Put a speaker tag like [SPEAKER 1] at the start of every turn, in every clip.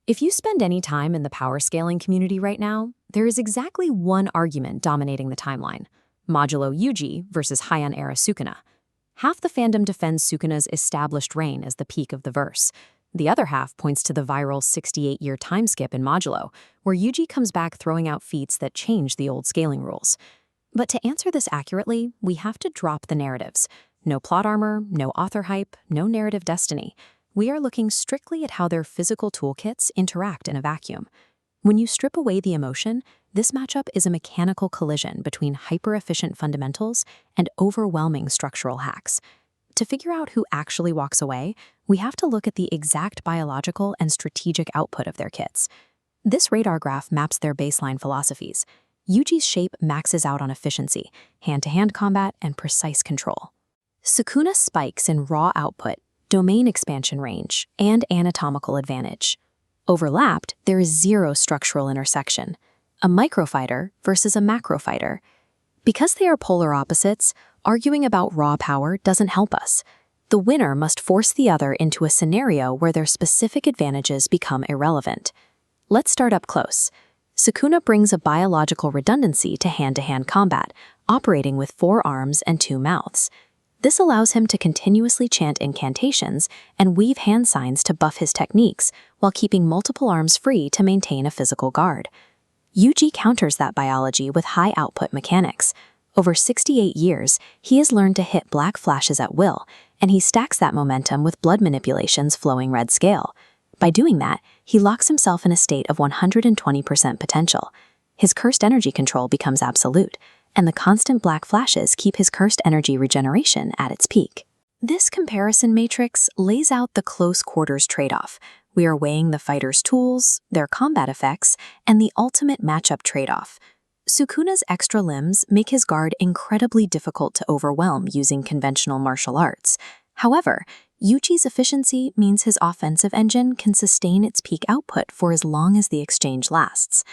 [SPEAKER 1] If you spend any time in the power scaling community right now, there is exactly one argument dominating the timeline: Modulo Yuji versus Heian era Sukuna. Half the fandom defends Sukuna's established reign as the peak of the verse. The other half points to the viral 68-year time skip in Modulo, where Yuji comes back throwing out feats that change the old scaling rules. But to answer this accurately, we have to drop the narratives. No plot armor, no author hype, no narrative destiny. We are looking strictly at how their physical toolkits interact in a vacuum. When you strip away the emotion, this matchup is a mechanical collision between hyper-efficient fundamentals and overwhelming structural hacks. To figure out who actually walks away, we have to look at the exact biological and strategic output of their kits. This radar graph maps their baseline philosophies. Yuji's shape maxes out on efficiency, hand-to-hand combat, and precise control. Sukuna spikes in raw output, domain expansion range, and anatomical advantage. Overlapped, there is zero structural intersection. A microfighter versus a macrofighter. Because they are polar opposites, arguing about raw power doesn't help us. The winner must force the other into a scenario where their specific advantages become irrelevant. Let's start up close. Sukuna brings a biological redundancy to hand-to-hand combat, operating with 4 arms and 2 mouths. This allows him to continuously chant incantations and weave hand signs to buff his techniques while keeping multiple arms free to maintain a physical guard. Yuji counters that biology with high-output mechanics. Over 68 years, he has learned to hit black flashes at will, and he stacks that momentum with blood manipulation's flowing red scale. By doing that, he locks himself in a state of 120% potential. His cursed energy control becomes absolute, and the constant black flashes keep his cursed energy regeneration at its peak. This comparison matrix lays out the close quarters trade-off. We are weighing the fighter's tools, their combat effects, and the ultimate matchup trade-off. Sukuna's extra limbs make his guard incredibly difficult to overwhelm using conventional martial arts. However, Yuji's efficiency means his offensive engine can sustain its peak output for as long as the exchange lasts.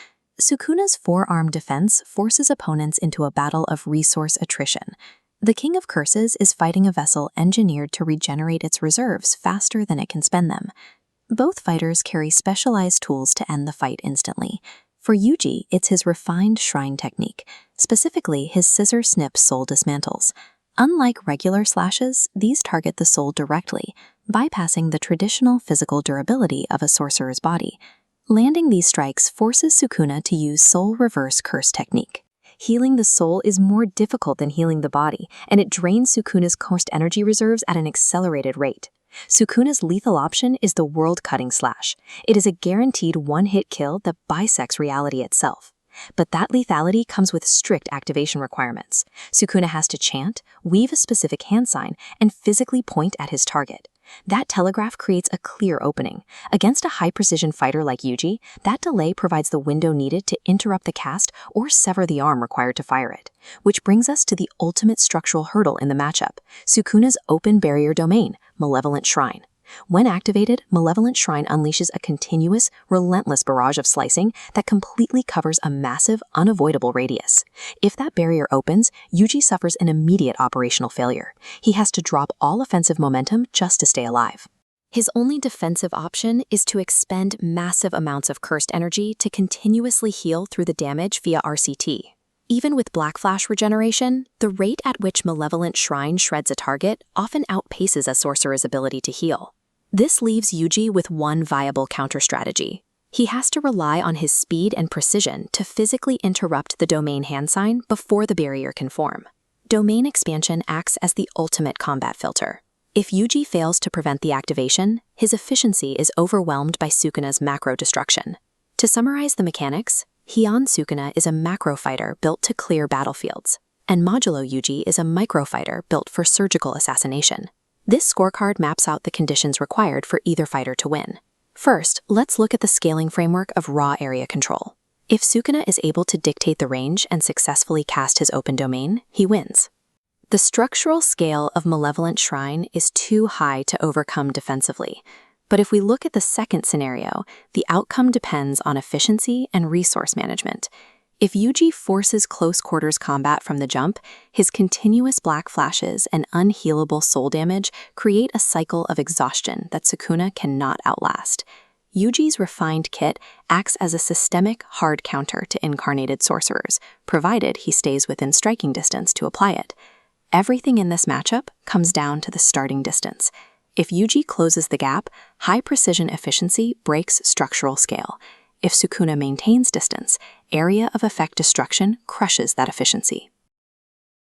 [SPEAKER 1] Sukuna's 4-arm defense forces opponents into a battle of resource attrition. The King of Curses is fighting a vessel engineered to regenerate its reserves faster than it can spend them. Both fighters carry specialized tools to end the fight instantly. For Yuji, it's his refined shrine technique, specifically his scissor snip soul dismantles. Unlike regular slashes, these target the soul directly, bypassing the traditional physical durability of a sorcerer's body. Landing these strikes forces Sukuna to use soul reverse curse technique. Healing the soul is more difficult than healing the body, and it drains Sukuna's cursed energy reserves at an accelerated rate. Sukuna's lethal option is the world-cutting slash. It is a guaranteed one-hit kill that bisects reality itself. But that lethality comes with strict activation requirements. Sukuna has to chant, weave a specific hand sign, and physically point at his target. That telegraph creates a clear opening. Against a high-precision fighter like Yuji, that delay provides the window needed to interrupt the cast or sever the arm required to fire it. Which brings us to the ultimate structural hurdle in the matchup: Sukuna's open barrier domain, Malevolent Shrine. When activated, Malevolent Shrine unleashes a continuous, relentless barrage of slicing that completely covers a massive, unavoidable radius. If that barrier opens, Yuji suffers an immediate operational failure. He has to drop all offensive momentum just to stay alive. His only defensive option is to expend massive amounts of cursed energy to continuously heal through the damage via RCT. Even with Black Flash regeneration, the rate at which Malevolent Shrine shreds a target often outpaces a sorcerer's ability to heal. This leaves Yuji with one viable counter-strategy. He has to rely on his speed and precision to physically interrupt the domain hand sign before the barrier can form. Domain expansion acts as the ultimate combat filter. If Yuji fails to prevent the activation, his efficiency is overwhelmed by Sukuna's macro destruction. To summarize the mechanics, Heian Sukuna is a macro fighter built to clear battlefields, and Modulo Yuji is a microfighter built for surgical assassination. This scorecard maps out the conditions required for either fighter to win. First, let's look at the scaling framework of raw area control. If Sukuna is able to dictate the range and successfully cast his open domain, he wins. The structural scale of Malevolent Shrine is too high to overcome defensively. But if we look at the second scenario, the outcome depends on efficiency and resource management. If Yuji forces close quarters combat from the jump, his continuous black flashes and unhealable soul damage create a cycle of exhaustion that Sukuna cannot outlast.
[SPEAKER 2] Yuji's refined kit acts as a systemic hard counter to incarnated sorcerers, provided he stays within striking distance to apply it. Everything in this matchup comes down to the starting distance. If Yuji closes the gap, high-precision efficiency breaks structural scale. If Sukuna maintains distance, area of effect destruction crushes that efficiency.